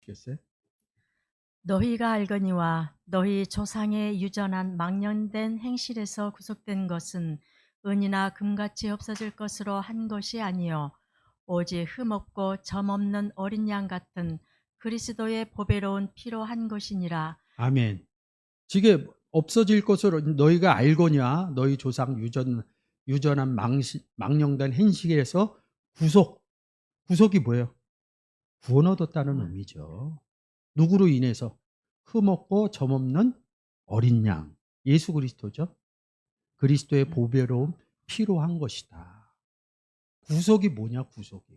보시겠어요? 너희가 알거니와 너희 조상의 유전한 망령된 행실에서 구속된 것은 은이나 금같이 없어질 것으로 한 것이 아니요 오직 흠없고 점없는 어린 양 같은 그리스도의 보배로운 피로 한 것이니라. 아멘. 지게 없어질 것으로 너희가 알거냐? 너희 조상 유전한 망령된 행실에서 구속이 뭐예요? 구원 얻었다는 의미죠. 누구로 인해서? 흠없고 점없는 어린 양, 예수 그리스도죠. 그리스도의 보배로운 피로 한 것이다. 구속이 뭐냐, 구속이.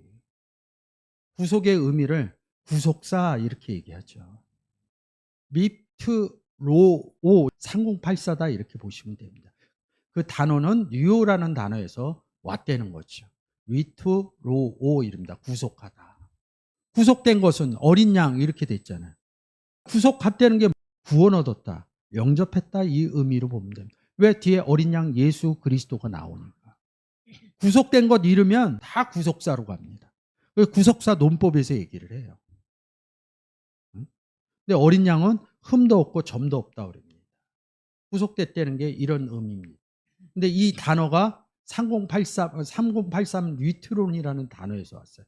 구속의 의미를 구속사 이렇게 얘기하죠. 미트로오 3084다 이렇게 보시면 됩니다. 그 단어는 뉴오라는 단어에서 왔다는 거죠. 위트로오 이릅니다. 구속하다. 구속된 것은 어린 양 이렇게 됐잖아요. 구속했다는 게 구원 얻었다, 영접했다 이 의미로 보면 됩니다. 왜 뒤에 어린 양 예수 그리스도가 나오니까. 구속된 것 잃으면 다 구속사로 갑니다. 구속사 논법에서 얘기를 해요. 근데 어린 양은 흠도 없고 점도 없다 그럽니다. 구속됐다는 게 이런 의미입니다. 근데 이 단어가 3083 위트론이라는 단어에서 왔어요.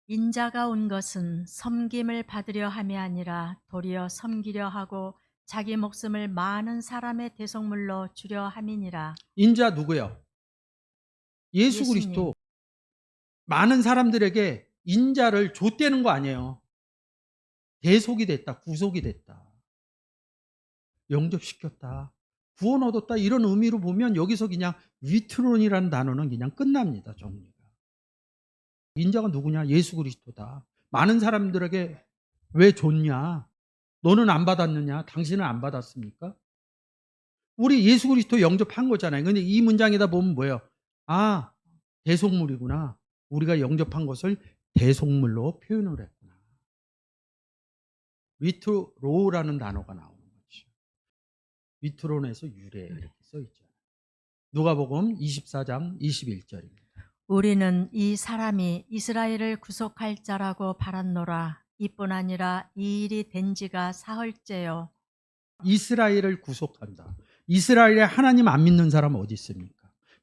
인자가 온 것은 섬김을 받으려 함이 아니라 도리어 섬기려 하고 자기 목숨을 많은 사람의 대속물로 주려 함이니라. 인자 누구예요? 예수 예수님. 그리스도. 많은 사람들에게 인자를 줬다는 거 아니에요. 대속이 됐다, 구속이 됐다, 영접시켰다, 구원 얻었다 이런 의미로 보면 여기서 그냥 위트론이라는 단어는 그냥 끝납니다. 정리가. 인자가 누구냐? 예수 그리스도다. 많은 사람들에게 왜 줬냐? 너는 안 받았느냐? 당신은 안 받았습니까? 우리 예수 그리스도 영접한 거잖아요. 근데 이 문장에다 보면 뭐예요? 아, 대속물이구나. 우리가 영접한 것을 대속물로 표현을 했구나. 위트로라는 단어가 나오는 거죠. 위트론에서 유래 이렇게 써 있죠. 누가복음 24장 21절입니다. 우리는 이 사람이 이스라엘을 구속할 자라고 바랐노라. 이뿐 아니라 이 일이 된 지가 사흘째요. 이스라엘을 구속한다. 이스라엘에 하나님 안 믿는 사람 어디 있습니까?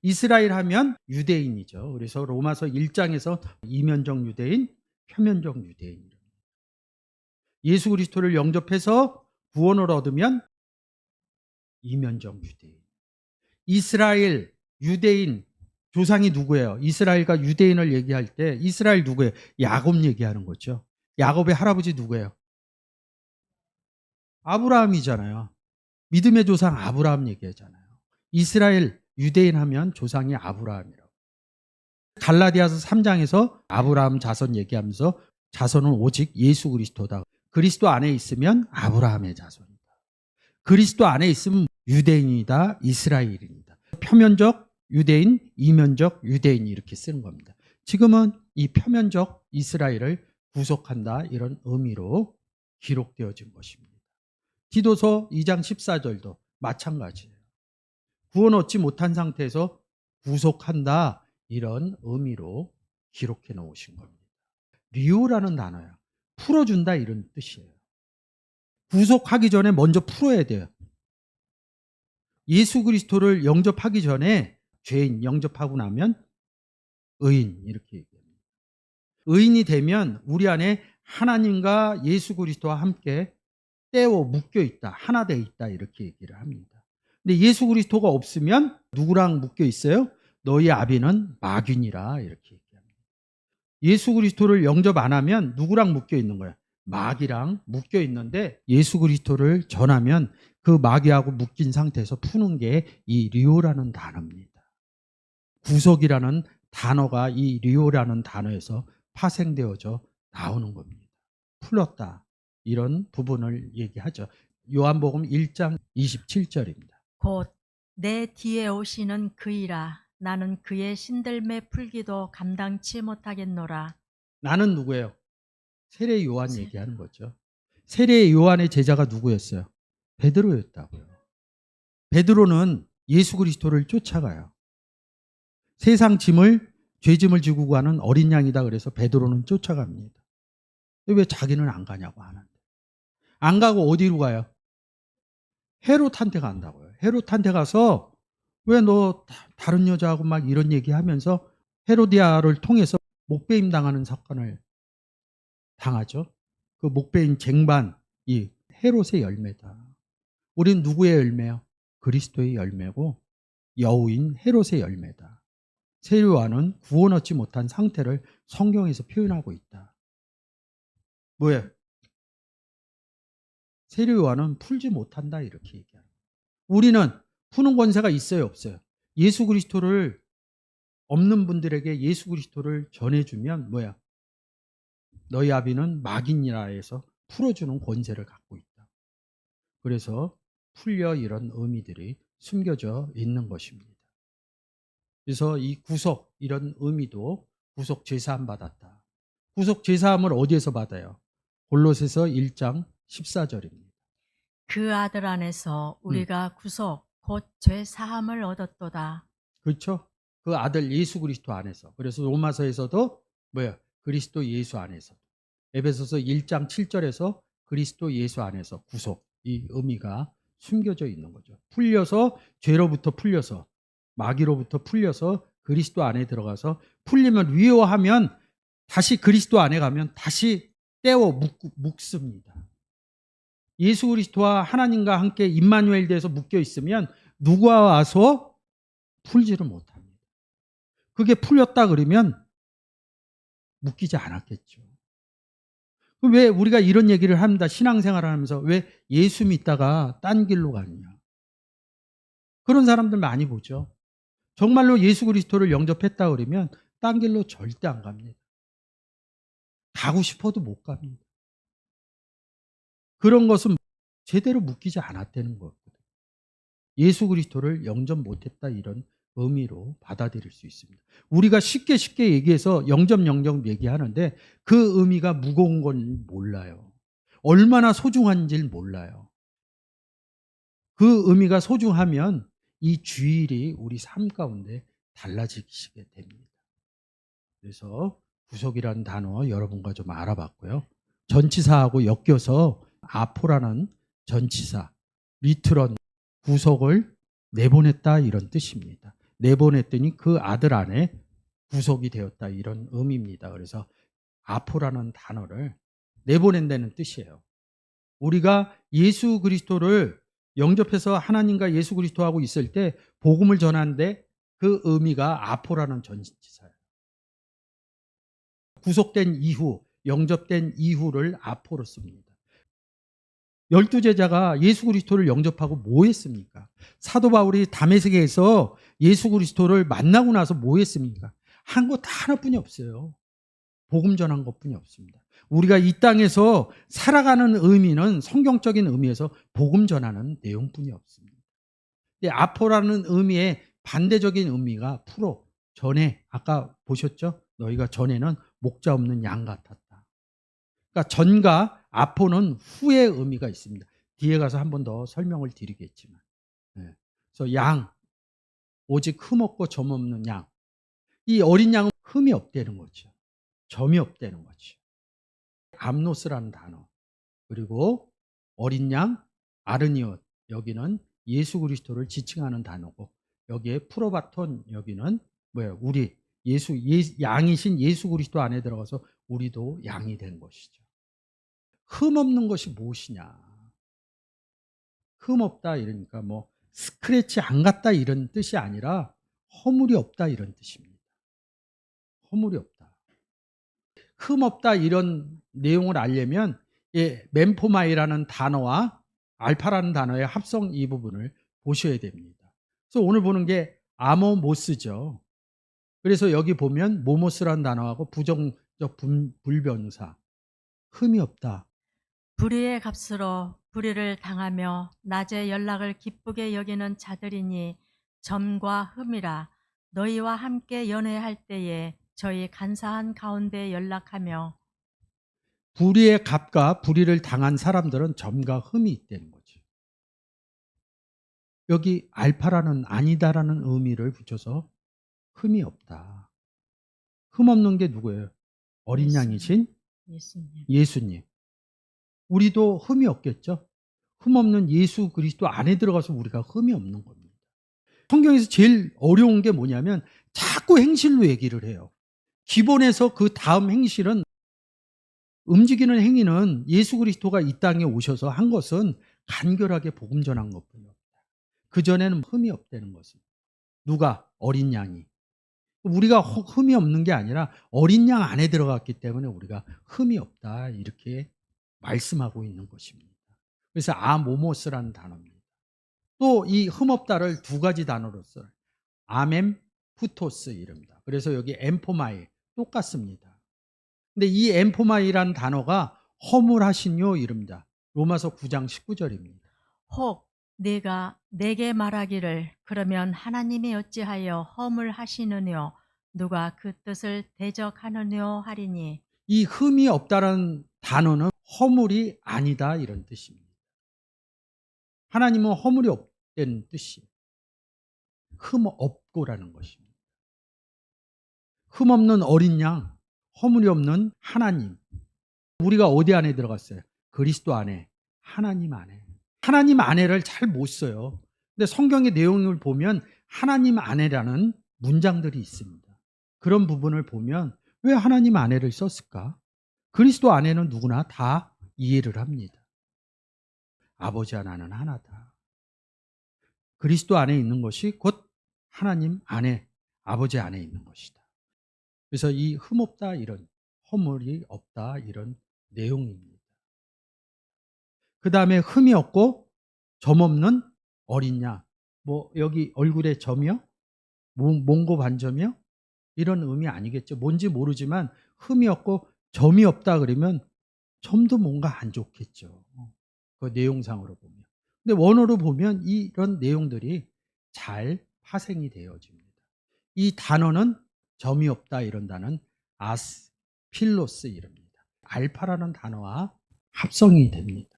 이스라엘 하면 유대인이죠. 그래서 로마서 1장에서 이면적 유대인, 표면적 유대인. 예수 그리스도를 영접해서 구원을 얻으면 이면적 유대인. 이스라엘, 유대인, 조상이 누구예요? 이스라엘과 유대인을 얘기할 때 이스라엘 누구예요? 야곱 얘기하는 거죠. 야곱의 할아버지 누구예요? 아브라함이잖아요. 믿음의 조상 아브라함 얘기하잖아요. 이스라엘, 유대인 하면 조상이 아브라함이라고. 갈라디아서 3장에서 아브라함 자손 얘기하면서 자손은 오직 예수 그리스도다. 그리스도 안에 있으면 아브라함의 자손이다. 그리스도 안에 있으면 유대인이다, 이스라엘인이다. 표면적 유대인, 이면적 유대인 이렇게 쓰는 겁니다. 지금은 이 표면적 이스라엘을 구속한다 이런 의미로 기록되어진 것입니다. 디도서 2장 14절도 마찬가지예요. 구원 얻지 못한 상태에서 구속한다 이런 의미로 기록해 놓으신 겁니다. 리오라는 단어야. 풀어준다 이런 뜻이에요. 구속하기 전에 먼저 풀어야 돼요. 예수 그리스도를 영접하기 전에 죄인 영접하고 나면 의인 이렇게 얘기합니다. 의인이 되면 우리 안에 하나님과 예수 그리스도와 함께 떼어 묶여 있다, 하나 돼 있다 이렇게 얘기를 합니다. 근데 예수 그리스도가 없으면 누구랑 묶여 있어요? 너희 아비는 마귀니라 이렇게 얘기합니다. 예수 그리스도를 영접 안 하면 누구랑 묶여 있는 거야? 마귀랑 묶여 있는데 예수 그리스도를 전하면 그 마귀하고 묶인 상태에서 푸는 게 이 리오라는 단어입니다. 구속이라는 단어가 이 리오라는 단어에서 파생되어져 나오는 겁니다. 풀었다 이런 부분을 얘기하죠. 요한복음 1장 27절입니다. 곧 내 뒤에 오시는 그이라. 나는 그의 신들매 풀기도 감당치 못하겠노라. 나는 누구예요? 세례 요한 얘기하는 거죠. 세례 요한의 제자가 누구였어요? 베드로였다고요. 베드로는 예수 그리스도를 쫓아가요. 세상 죄짐을 지고 가는 어린 양이다 그래서 베드로는 쫓아갑니다. 왜 자기는 안 가냐고 하는데. 안 가고 어디로 가요? 헤롯한테 간다고요. 헤롯한테 가서 왜 너 다른 여자하고 막 이런 얘기하면서 헤로디아를 통해서 목배임 당하는 사건을 당하죠. 그 목배임 쟁반, 이 헤롯의 열매다. 우린 누구의 열매요? 그리스도의 열매고 여우인 헤롯의 열매다. 세례요한은 구원 얻지 못한 상태를 성경에서 표현하고 있다. 뭐예요? 세례요한은 풀지 못한다 이렇게 얘기합니다. 우리는 푸는 권세가 있어요, 없어요? 예수 그리스도를 없는 분들에게 예수 그리스도를 전해주면 뭐야? 너희 아비는 막인이라 해서 풀어주는 권세를 갖고 있다. 그래서 풀려 이런 의미들이 숨겨져 있는 것입니다. 그래서 이 구속 이런 의미도 구속 제사함 받았다. 구속 제사함을 어디에서 받아요? 골로새서 1장 14절입니다. 그 아들 안에서 우리가 구속 곧 죄 사함을 얻었도다. 그렇죠? 그 아들 예수 그리스도 안에서. 그래서 로마서에서도 뭐야? 그리스도 예수 안에서. 에베소서 1장 7절에서 그리스도 예수 안에서 구속 이 의미가 숨겨져 있는 거죠. 풀려서 죄로부터 풀려서 마귀로부터 풀려서 그리스도 안에 들어가서 풀리면 위로하면 다시 그리스도 안에 가면 다시 떼어 묶습니다. 예수 그리스도와 하나님과 함께 임마누엘 돼서 묶여 있으면 누가 와서 풀지를 못합니다. 그게 풀렸다 그러면 묶이지 않았겠죠. 왜 우리가 이런 얘기를 합니다. 신앙생활을 하면서 왜 예수 믿다가 딴 길로 가느냐. 그런 사람들 많이 보죠. 정말로 예수 그리스도를 영접했다 그러면 딴 길로 절대 안 갑니다. 가고 싶어도 못 갑니다. 그런 것은 제대로 묶이지 않았다는 거거든요. 예수 그리스도를 영접 못했다 이런 의미로 받아들일 수 있습니다. 우리가 쉽게 얘기해서 영접 얘기하는데 그 의미가 무거운 건 몰라요. 얼마나 소중한지를 몰라요. 그 의미가 소중하면 이 주일이 우리 삶 가운데 달라지게 됩니다. 그래서 구속이라는 단어 여러분과 좀 알아봤고요. 전치사하고 엮여서 아포라는 전치사, 리트런 구속을 내보냈다 이런 뜻입니다. 내보냈더니 그 아들 안에 구속이 되었다 이런 의미입니다. 그래서 아포라는 단어를 내보낸다는 뜻이에요. 우리가 예수 그리스도를 영접해서 하나님과 예수 그리스도하고 있을 때 복음을 전하는데 그 의미가 아포라는 전치사예요. 구속된 이후, 영접된 이후를 아포로 씁니다. 12제자가 예수 그리스도를 영접하고 뭐 했습니까? 사도 바울이 다메섹에서 예수 그리스도를 만나고 나서 뭐 했습니까? 한 것 하나뿐이 없어요. 복음 전한 것뿐이 없습니다. 우리가 이 땅에서 살아가는 의미는 성경적인 의미에서 복음 전하는 내용뿐이 없습니다. 아포라는 의미의 반대적인 의미가 프로, 전에, 아까 보셨죠? 너희가 전에는 목자 없는 양 같았다. 그러니까 전과 아포는 후의 의미가 있습니다. 뒤에 가서 한 번 더 설명을 드리겠지만. 그래서 양, 오직 흠 없고 점 없는 양. 이 어린 양은 흠이 없다는 거죠. 점이 없다는 거죠. 암노스라는 단어. 그리고 어린 양, 아르니옷. 여기는 예수 그리스도를 지칭하는 단어고, 여기에 프로바톤, 여기는 뭐예요? 우리 양이신 예수 그리스도 안에 들어가서 우리도 양이 된 것이죠. 흠 없는 것이 무엇이냐? 흠 없다 이러니까 뭐 스크래치 안 갔다 이런 뜻이 아니라 허물이 없다 이런 뜻입니다. 허물이 없다. 흠 없다 이런 내용을 알려면 멤포마이라는 단어와 알파라는 단어의 합성 이 부분을 보셔야 됩니다. 그래서 오늘 보는 게 아모모스죠. 그래서 여기 보면 모모스라는 단어하고 부정적 불변사 흠이 없다. 불의의 값으로 불의를 당하며 낮에 연락을 기쁘게 여기는 자들이니 점과 흠이라. 너희와 함께 연회할 때에 저희 간사한 가운데 연락하며. 불의의 값과 불의를 당한 사람들은 점과 흠이 있다는 거죠. 여기 알파라는 아니다라는 의미를 붙여서 흠이 없다. 흠 없는 게 누구예요? 어린 양이신 예수님. 예수님. 우리도 흠이 없겠죠? 흠 없는 예수 그리스도 안에 들어가서 우리가 흠이 없는 겁니다. 성경에서 제일 어려운 게 뭐냐면 자꾸 행실로 얘기를 해요. 기본에서 그 다음 행실은 움직이는 행위는 예수 그리스도가 이 땅에 오셔서 한 것은 간결하게 복음 전한 것뿐이요. 그전에는 흠이 없다는 것입니다. 누가? 어린 양이. 우리가 흠이 없는 게 아니라 어린 양 안에 들어갔기 때문에 우리가 흠이 없다 이렇게 말씀하고 있는 것입니다. 그래서 아모모스라는 단어입니다. 또 이 흠 없다를 두 가지 단어로 써요. 아멘 푸토스 이릅니다. 그래서 여기 엠포마이 똑같습니다. 근데 이 엠포마이라는 단어가 허물하신요 이릅니다. 로마서 9장 19절입니다. 혹 내가 내게 말하기를 그러면 하나님이 어찌하여 허물하시느뇨 누가 그 뜻을 대적하느뇨 하리니 이 흠이 없다라는 단어는 허물이 아니다 이런 뜻입니다. 하나님은 허물이 없다는 뜻이에요. 흠 없고라는 것입니다. 흠 없는 어린 양, 허물이 없는 하나님. 우리가 어디 안에 들어갔어요? 그리스도 안에, 하나님 안에. 하나님 안에를 잘 못 써요. 근데 성경의 내용을 보면 하나님 안에라는 문장들이 있습니다. 그런 부분을 보면 왜 하나님 안에를 썼을까? 그리스도 안에는 누구나 다 이해를 합니다. 아버지 하나는 하나다. 그리스도 안에 있는 것이 곧 하나님 안에, 아버지 안에 있는 것이다. 그래서 이 흠없다 이런, 허물이 없다 이런 내용입니다. 그 다음에 흠이 없고 점 없는 어린 양. 뭐 여기 얼굴에 점이요? 몽고 반점이요? 이런 의미 아니겠죠. 뭔지 모르지만 흠이 없고 점이 없다 그러면 점도 뭔가 안 좋겠죠. 그 내용상으로 보면. 근데 원어로 보면 이런 내용들이 잘 파생이 되어집니다. 이 단어는 점이 없다 이런 단어는 아스필로스 이릅니다. 알파라는 단어와 합성이 됩니다.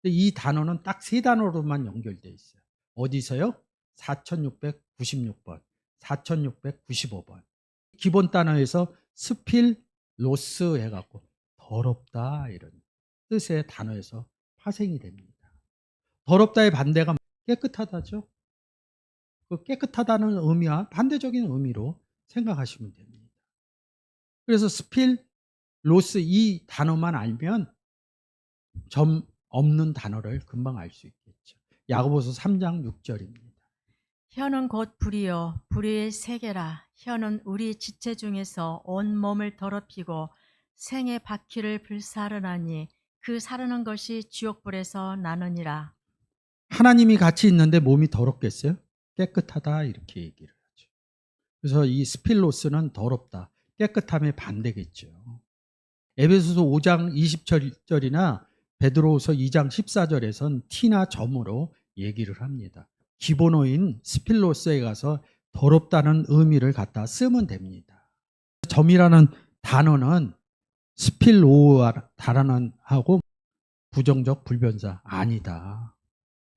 근데 이 단어는 딱 세 단어로만 연결되어 있어요. 어디서요? 4696번, 4695번. 기본 단어에서 스필로스 해갖고 더럽다 이런 뜻의 단어에서 파생이 됩니다. 더럽다의 반대가 깨끗하다죠. 그 깨끗하다는 의미와 반대적인 의미로 생각하시면 됩니다. 그래서 스필, 로스 이 단어만 알면 점 없는 단어를 금방 알 수 있겠죠. 야고보서 3장 6절입니다. 혀는 곧 불이요 불의 세계라 혀는 우리 지체 중에서 온 몸을 더럽히고 생의 바퀴를 불사르나니 그 사르는 것이 지옥불에서 나느니라. 하나님이 같이 있는데 몸이 더럽겠어요? 깨끗하다 이렇게 얘기를 하죠. 그래서 이 스필로스는 더럽다, 깨끗함의 반대겠죠. 에베소서 5장 20절이나 베드로후서 2장 14절에선 티나 점으로 얘기를 합니다. 기본어인 스필로스에 가서 더럽다는 의미를 갖다 쓰면 됩니다. 점이라는 단어는 스필로다라는 하고 부정적 불변사 아니다.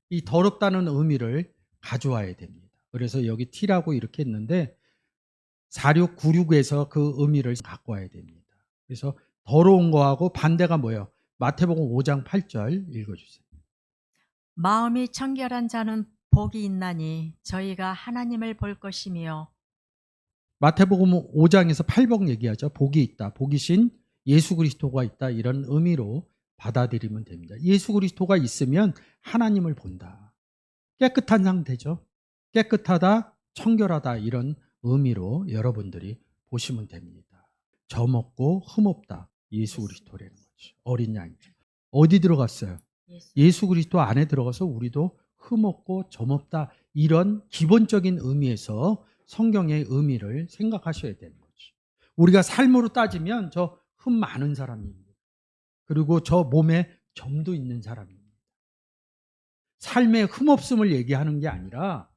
이 더럽다는 의미를 가져와야 됩니다. 그래서 여기 T라고 이렇게 했는데 4696에서 그 의미를 갖고 와야 됩니다. 그래서 더러운 거하고 반대가 뭐예요? 마태복음 5장 8절 읽어주세요. 마음이 청결한 자는 복이 있나니 저희가 하나님을 볼 것이며. 마태복음 5장에서 8복 얘기하죠. 복이 있다. 복이신 예수 그리스도가 있다. 이런 의미로 받아들이면 됩니다. 예수 그리스도가 있으면 하나님을 본다. 깨끗한 상태죠. 깨끗하다, 청결하다 이런 의미로 여러분들이 보시면 됩니다. 점 없고 흠 없다. 예수 그리스도라는 거죠. 어린 양이죠. 어디 들어갔어요? 예수 그리스도 안에 들어가서 우리도 흠 없고 점 없다. 이런 기본적인 의미에서 성경의 의미를 생각하셔야 되는 거죠. 우리가 삶으로 따지면 저 흠 많은 사람입니다. 그리고 저 몸에 점도 있는 사람입니다. 삶에 흠 없음을 얘기하는 게 아니라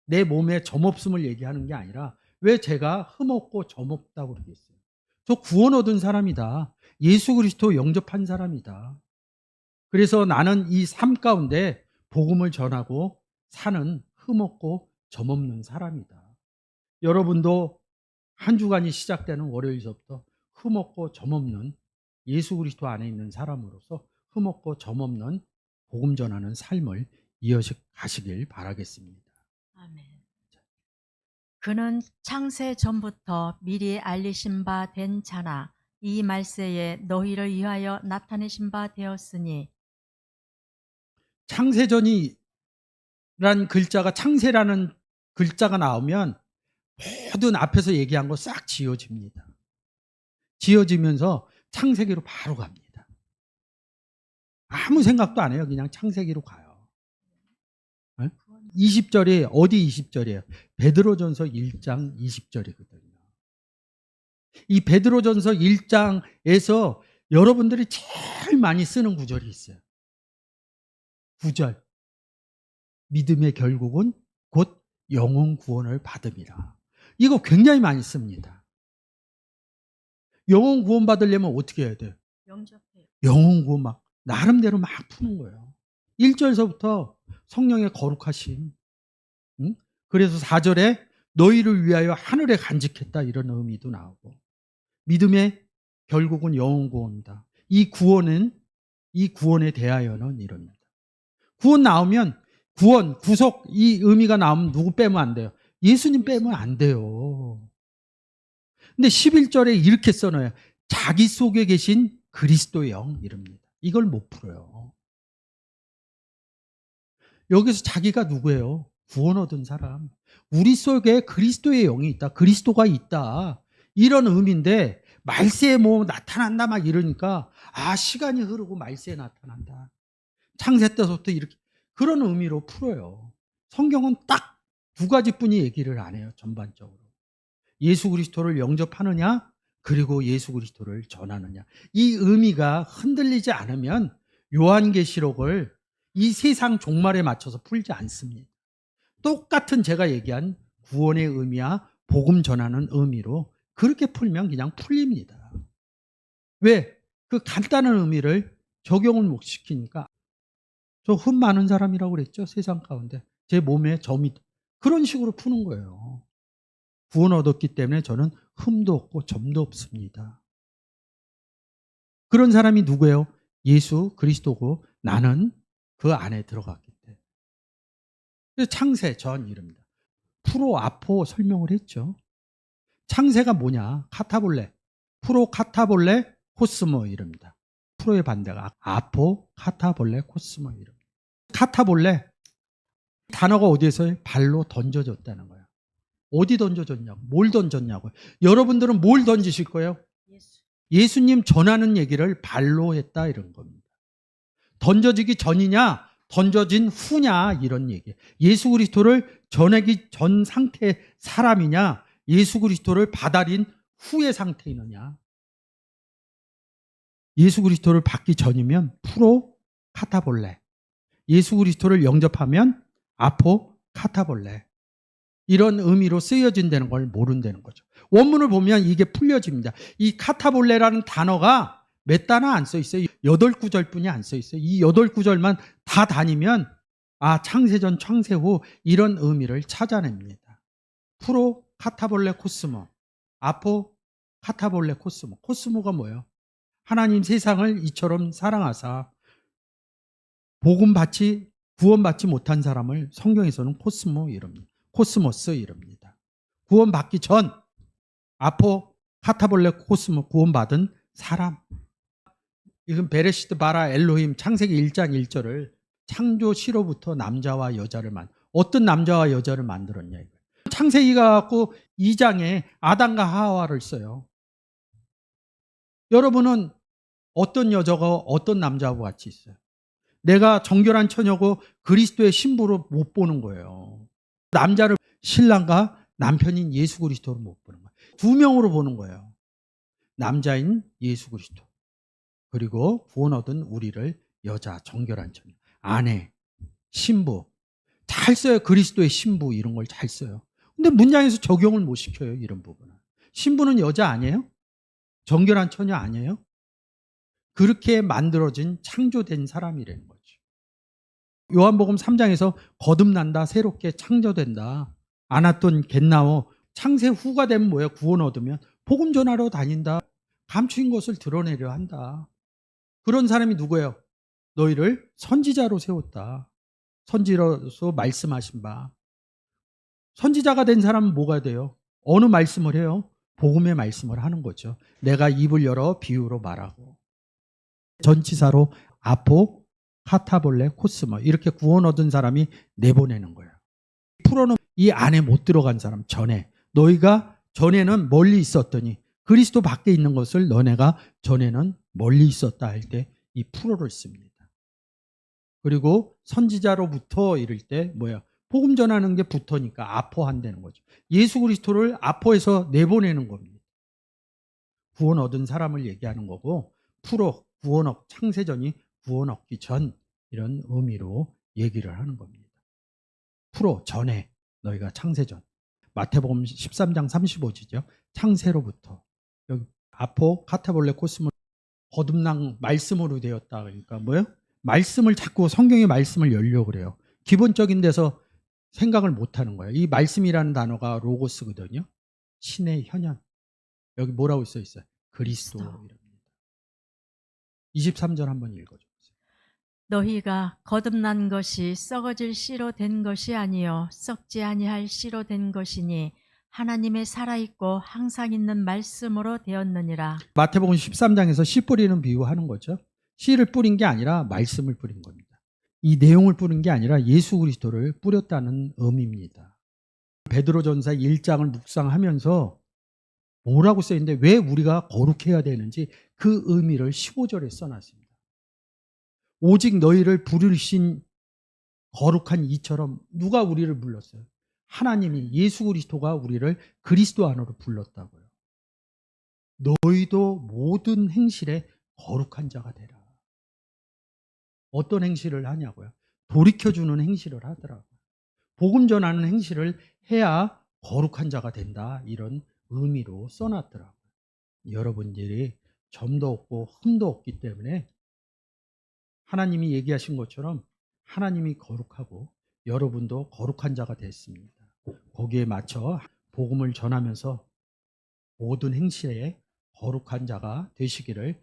내 몸에 점 없음을 얘기하는 게 아니라 왜 제가 흠 없고 점 없다고 그러겠어요? 저 구원 얻은 사람이다. 예수 그리스도 영접한 사람이다. 그래서 나는 이 삶 가운데 복음을 전하고 사는 흠 없고 점 없는 사람이다. 여러분도 한 주간이 시작되는 월요일서부터 흠 없고 점 없는 예수 그리스도 안에 있는 사람으로서 흠없고 점없는 복음 전하는 삶을 이어서 가시길 바라겠습니다. 아멘. 그는 창세 전부터 미리 알리신 바 된 자나 이 말세에 너희를 위하여 나타내신 바 되었으니. 창세전이란 글자가, 창세라는 글자가 나오면 모든 앞에서 얘기한 거 싹 지워집니다. 지워지면서 창세기로 바로 갑니다. 아무 생각도 안 해요. 그냥 창세기로 가요. 20절이 어디 20절이에요? 베드로전서 1장 20절이거든요. 이 베드로전서 1장에서 여러분들이 제일 많이 쓰는 구절이 있어요. 9절. 믿음의 결국은 곧 영혼 구원을 받음이라. 이거 굉장히 많이 씁니다. 영혼 구원 받으려면 어떻게 해야 돼요? 영접해요. 영혼 구원 막 나름대로 막 푸는 거예요. 1절서부터 성령의 거룩하심. 응? 그래서 4절에 너희를 위하여 하늘에 간직했다, 이런 의미도 나오고, 믿음의 결국은 영혼 구원이다. 이 구원에 대하여는 이럽니다. 구원 나오면, 구원, 구속, 이 의미가 나오면 누구 빼면 안 돼요? 예수님 빼면 안 돼요. 근데 11절에 이렇게 써놔요. 자기 속에 계신 그리스도의 영, 이럽니다. 이걸 못 풀어요. 여기서 자기가 누구예요? 구원 얻은 사람. 우리 속에 그리스도의 영이 있다. 그리스도가 있다. 이런 의미인데, 말세에 뭐 나타난다 막 이러니까, 시간이 흐르고 말세에 나타난다. 창세 때부터 이렇게, 그런 의미로 풀어요. 성경은 딱 두 가지뿐이 얘기를 안 해요. 전반적으로. 예수 그리스도를 영접하느냐, 그리고 예수 그리스도를 전하느냐. 이 의미가 흔들리지 않으면 요한계시록을 이 세상 종말에 맞춰서 풀지 않습니다. 똑같은 제가 얘기한 구원의 의미와 복음 전하는 의미로 그렇게 풀면 그냥 풀립니다. 왜? 그 간단한 의미를 적용을 못 시키니까. 저 흠 많은 사람이라고 그랬죠? 세상 가운데. 제 몸에 점이. 그런 식으로 푸는 거예요. 구원 얻었기 때문에 저는 흠도 없고 점도 없습니다. 그런 사람이 누구예요? 예수 그리스도고 나는 그 안에 들어갔기 때문에. 그래서 창세 전 이릅니다. 프로 아포 설명을 했죠. 창세가 뭐냐? 카타볼레. 프로 카타볼레 코스모 이릅니다. 프로의 반대가 아포 카타볼레 코스모 이릅니다. 카타볼레 단어가 어디에서 발로 던져졌다는 거예요. 어디 던져졌냐고, 뭘 던졌냐고요. 여러분들은 뭘 던지실 거예요? 예수님 전하는 얘기를 발로 했다, 이런 겁니다. 던져지기 전이냐, 던져진 후냐, 이런 얘기. 예수 그리스도를 전하기 전 상태의 사람이냐, 예수 그리스도를 받아들인 후의 상태이느냐. 예수 그리스도를 받기 전이면 프로 카타볼레, 예수 그리스도를 영접하면 아포 카타볼레, 이런 의미로 쓰여진다는 걸 모른다는 거죠. 원문을 보면 이게 풀려집니다. 이 카타볼레라는 단어가 몇 단어 안 써 있어요. 8구절뿐이 안 써 있어요. 이 8구절만 다 다니면 창세전 창세 후 이런 의미를 찾아냅니다. 프로 카타볼레 코스모, 아포 카타볼레 코스모. 코스모가 뭐예요? 하나님 세상을 이처럼 사랑하사 구원받지 못한 사람을 성경에서는 코스모 이럽니다. 코스모스 이럽니다. 구원받기 전, 아포 카타볼레 코스모, 구원받은 사람. 이건 베레시트 바라 엘로힘 창세기 1장 1절을 창조 시로부터 남자와 여자를 어떤 남자와 여자를 만들었냐 이거예요. 창세기가 갖고 2장에 아담과 하와를 써요. 여러분은 어떤 여자가 어떤 남자하고 같이 있어요? 내가 정결한 처녀고 그리스도의 신부로 못 보는 거예요. 남자를 신랑과 남편인 예수 그리스도로 못 보는 거예요. 두 명으로 보는 거예요. 남자인 예수 그리스도, 그리고 구원 얻은 우리를 여자, 정결한 처녀, 아내, 신부. 잘 써요. 그리스도의 신부 이런 걸 잘 써요. 근데 문장에서 적용을 못 시켜요. 이런 부분은. 신부는 여자 아니에요? 정결한 처녀 아니에요? 그렇게 만들어진 창조된 사람이라는 거죠. 요한복음 3장에서 거듭난다, 새롭게 창조된다. 아나돈 겟나오. 창세 후가 되면 뭐예요? 구원 얻으면 복음 전하러 다닌다. 감추인 것을 드러내려 한다. 그런 사람이 누구예요? 너희를 선지자로 세웠다. 선지로서 말씀하신 바. 선지자가 된 사람은 뭐가 돼요? 어느 말씀을 해요? 복음의 말씀을 하는 거죠. 내가 입을 열어 비유로 말하고. 전치사로 아포, 카타볼레, 코스모 이렇게 구원 얻은 사람이 내보내는 거예요. 풀어는 이 안에 못 들어간 사람 전에 너희가 전에는 멀리 있었더니 그리스도 밖에 있는 것을 너네가 전에는 멀리 있었다 할 때 이 풀어를 씁니다. 그리고 선지자로부터 이럴 때 뭐야? 복음 전하는 게 부터니까 아포한다는 거죠. 예수 그리스도를 아포에서 내보내는 겁니다. 구원 얻은 사람을 얘기하는 거고 풀어 구원 창세전이 구원 얻기 전 이런 의미로 얘기를 하는 겁니다. 풀어 전에 너희가 창세전. 마태복음 13장 35절이죠. 창세로부터. 여기 아포 카타볼레 코스모 거듭난 말씀으로 되었다. 그러니까 뭐예요? 말씀을 자꾸 성경의 말씀을 열려고 그래요. 기본적인 데서 생각을 못 하는 거예요. 이 말씀이라는 단어가 로고스거든요. 신의 현현. 여기 뭐라고 써 있어요? 그리스도. 이랍니다. 23절 한번 읽어주세요. 너희가 거듭난 것이 썩어질 씨로 된 것이 아니요 썩지 아니할 씨로 된 것이니 하나님의 살아있고 항상 있는 말씀으로 되었느니라. 마태복음 13장에서 씨 뿌리는 비유하는 거죠. 씨를 뿌린 게 아니라 말씀을 뿌린 겁니다. 이 내용을 뿌린 게 아니라 예수 그리스도를 뿌렸다는 의미입니다. 베드로전서 1장을 묵상하면서 뭐라고 써있는데 왜 우리가 거룩해야 되는지 그 의미를 15절에 써놨습니다. 오직 너희를 부르신 거룩한 이처럼 누가 우리를 불렀어요? 하나님이 예수 그리스도가 우리를 그리스도 안으로 불렀다고요. 너희도 모든 행실에 거룩한 자가 되라. 어떤 행실을 하냐고요? 돌이켜주는 행실을 하더라고요. 복음 전하는 행실을 해야 거룩한 자가 된다. 이런 의미로 써놨더라고요. 여러분들이 점도 없고 흠도 없기 때문에 하나님이 얘기하신 것처럼 하나님이 거룩하고 여러분도 거룩한 자가 됐습니다. 거기에 맞춰 복음을 전하면서 모든 행실에 거룩한 자가 되시기를